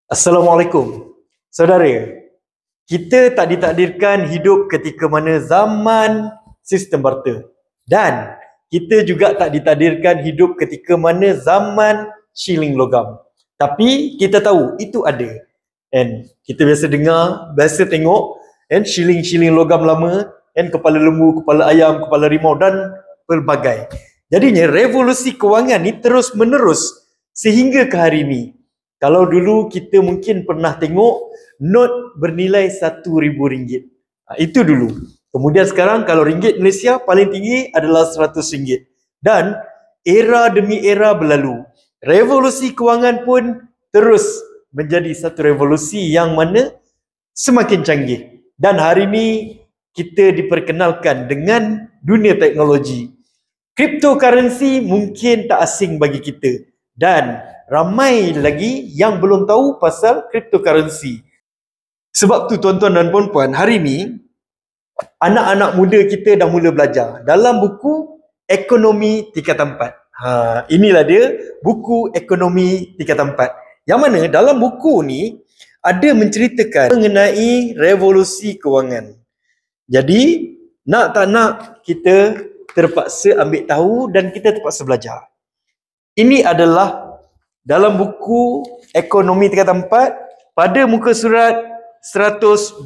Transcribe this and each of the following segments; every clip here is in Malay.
Assalamualaikum. Saudara, kita tak ditakdirkan hidup ketika mana zaman sistem barter. Dan kita juga tak ditakdirkan hidup ketika mana zaman shilling logam. Tapi kita tahu itu ada. And kita biasa dengar, biasa tengok shilling logam lama, kepala lembu, kepala ayam, kepala rimau dan pelbagai. Jadinya revolusi kewangan ni terus menerus sehingga ke hari ini. Kalau dulu kita mungkin pernah tengok not bernilai RM1,000. Itu dulu. Kemudian sekarang kalau ringgit Malaysia paling tinggi adalah RM100. Dan era demi era berlalu. Revolusi kewangan pun terus menjadi satu revolusi yang mana semakin canggih. Dan hari ini kita diperkenalkan dengan dunia teknologi. Cryptocurrency mungkin tak asing bagi kita. Dan ramai lagi yang belum tahu pasal cryptocurrency. Sebab tu tuan-tuan dan puan-puan, hari ni anak-anak muda kita dah mula belajar dalam buku Ekonomi Tingkatan 4. Inilah dia buku Ekonomi Tingkatan 4. Yang mana dalam buku ni ada menceritakan mengenai revolusi kewangan. Jadi nak tak nak kita terpaksa ambil tahu dan kita terpaksa belajar. Ini adalah dalam buku Ekonomi Tingkatan 4 pada muka surat 124.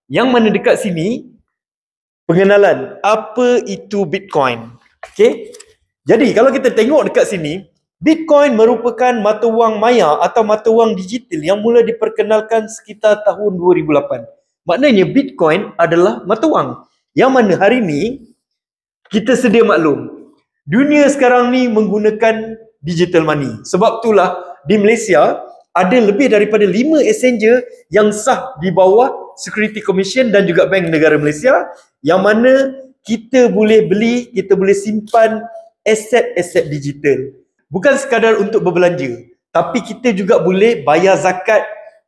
Yang mana dekat sini pengenalan apa itu Bitcoin. Okey. Jadi kalau kita tengok dekat sini, Bitcoin merupakan mata wang maya atau mata wang digital yang mula diperkenalkan sekitar tahun 2008. Maknanya Bitcoin adalah mata wang yang mana hari ni kita sedia maklum. Dunia sekarang ni menggunakan digital money. Sebab itulah di Malaysia ada lebih daripada 5 exchanger yang sah di bawah Security Commission dan juga Bank Negara Malaysia, yang mana kita boleh beli, kita boleh simpan aset-aset digital. Bukan sekadar untuk berbelanja, tapi kita juga boleh bayar zakat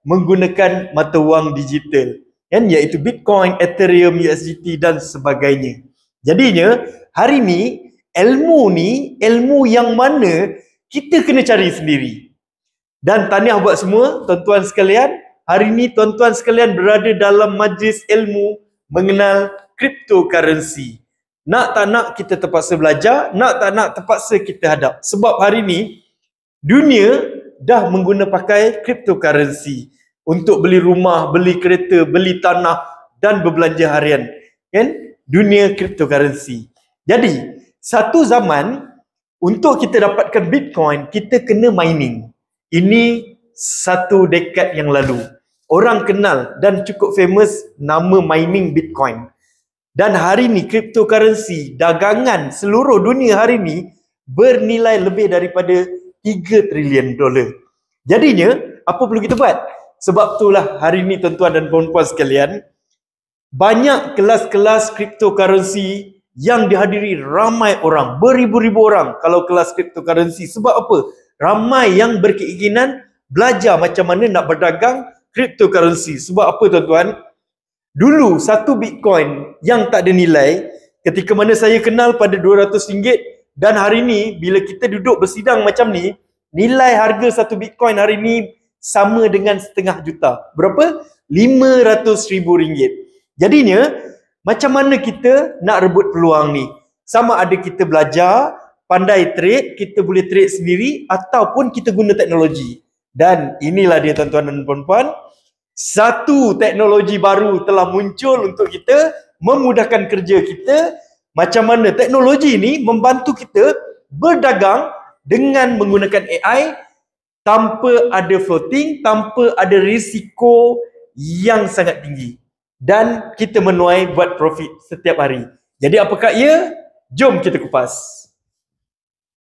menggunakan mata wang digital, iaitu Bitcoin, Ethereum, USDT dan sebagainya. Jadinya hari ni ilmu ni, ilmu yang mana kita kena cari sendiri. Dan tahniah buat semua tuan-tuan sekalian. Hari ni tuan-tuan sekalian berada dalam majlis ilmu mengenal cryptocurrency. Nak tak nak kita terpaksa belajar, nak tak nak terpaksa kita hadap. Sebab hari ni dunia dah mengguna pakai cryptocurrency untuk beli rumah, beli kereta, beli tanah dan berbelanja harian. Dunia cryptocurrency. Jadi satu zaman untuk kita dapatkan Bitcoin, kita kena mining. Ini satu dekad yang lalu. Orang kenal dan cukup famous nama mining Bitcoin. Dan hari ni cryptocurrency, dagangan seluruh dunia hari ni bernilai lebih daripada $3 trilion. Jadinya, apa perlu kita buat? Sebab itulah hari ni tuan-tuan dan puan-puan sekalian, banyak kelas-kelas cryptocurrency yang dihadiri ramai orang, beribu-ribu orang kalau kelas cryptocurrency. Sebab apa? Ramai yang berkeinginan belajar macam mana nak berdagang cryptocurrency. Sebab apa tuan-tuan? Dulu satu Bitcoin yang tak ada nilai, ketika mana saya kenal pada RM200, dan hari ni bila kita duduk bersidang macam ni, nilai harga satu Bitcoin hari ni sama dengan setengah juta. Berapa? RM500,000. Jadinya macam mana kita nak rebut peluang ni? Sama ada kita belajar, pandai trade, kita boleh trade sendiri, ataupun kita guna teknologi. Dan inilah dia tuan-tuan dan puan-puan, satu teknologi baru telah muncul untuk kita memudahkan kerja kita. Macam mana teknologi ini membantu kita berdagang dengan menggunakan AI tanpa ada floating, tanpa ada risiko yang sangat tinggi. Dan kita menuai buat profit setiap hari. Jadi apakah ia? Jom kita kupas.